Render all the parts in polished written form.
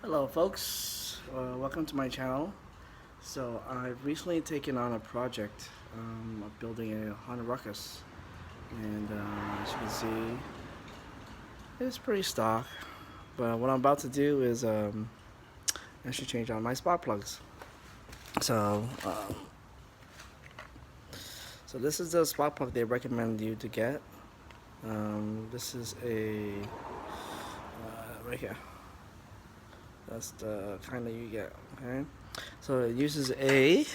Hello folks, welcome to my channel. So I've recently taken on a project of building a Honda Ruckus, and as you can see it's pretty stock, but what I'm about to do is actually change out my spark plugs. So so this is the spark plug they recommend you to get. This is a right here. That's the kind that you get, okay? So it uses a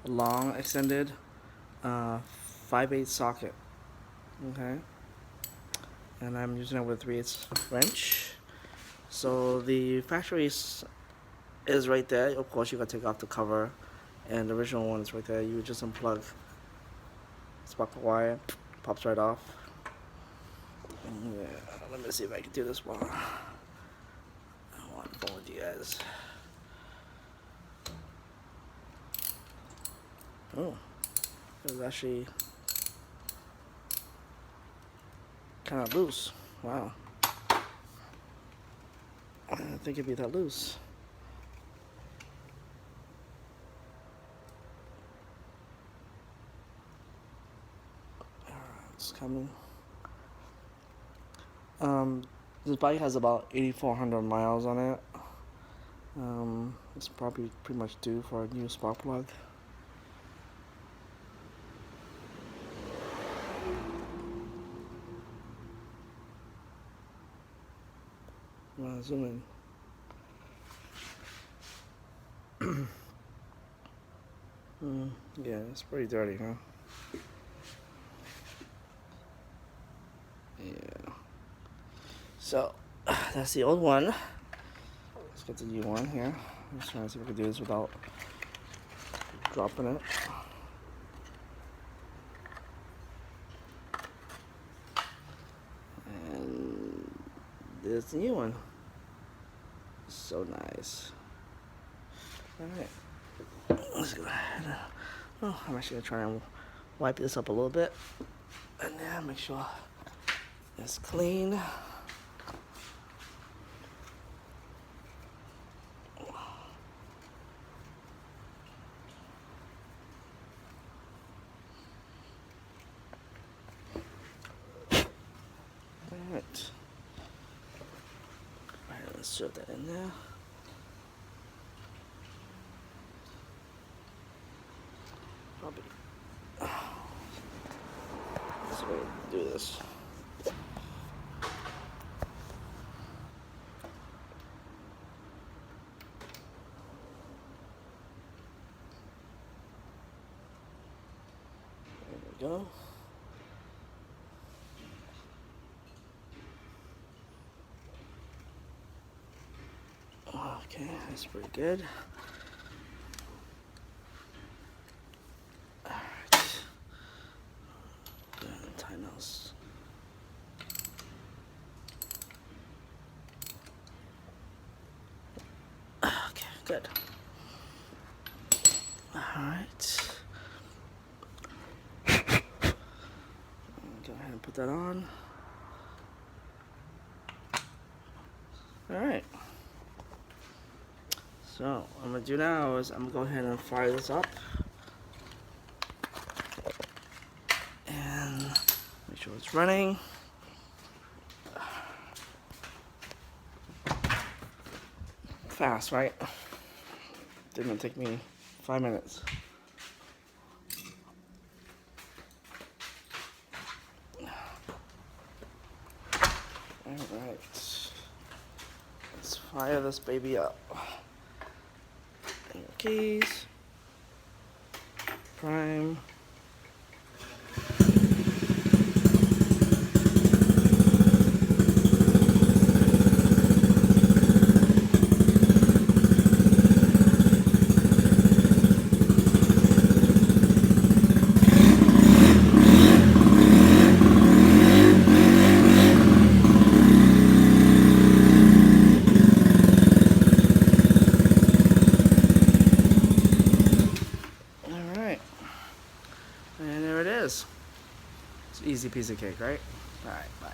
long extended 5/8 socket, okay? And I'm using it with 3/8 wrench. So the factory is right there. Of course, you gotta take off the cover, and the original one is right there. You just unplug spark plug wire, pops right off. Yeah, let me see if I can do this one. I want to phone with you guys. Oh, it was actually kind of loose. Wow. I didn't think it'd be that loose. It's coming. This bike has about 8,400 miles on it. It's probably pretty much due for a new spark plug. I'm gonna zoom in. Yeah, it's pretty dirty, huh? Yeah. So, that's the old one. Let's get the new one here. I'm just trying to see if we can do this without dropping it. And there's the new one. So nice. Alright. Let's go ahead. Oh, I'm actually gonna try and wipe this up a little bit. And then make sure it's clean. Alright. Alright, let's shove that in there. Probably. Let's do this. There we go. Okay, that's pretty good. Alright. Tie nails. Okay, good. Alright. Go ahead and put that on. Alright. So, what I'm going to do now is I'm going to go ahead and fire this up. And make sure it's running. Fast, right? Didn't take me 5 minutes. Alright. Let's fire this baby up. Keys, prime, and there it is. It's an easy piece of cake, right? All right, bye.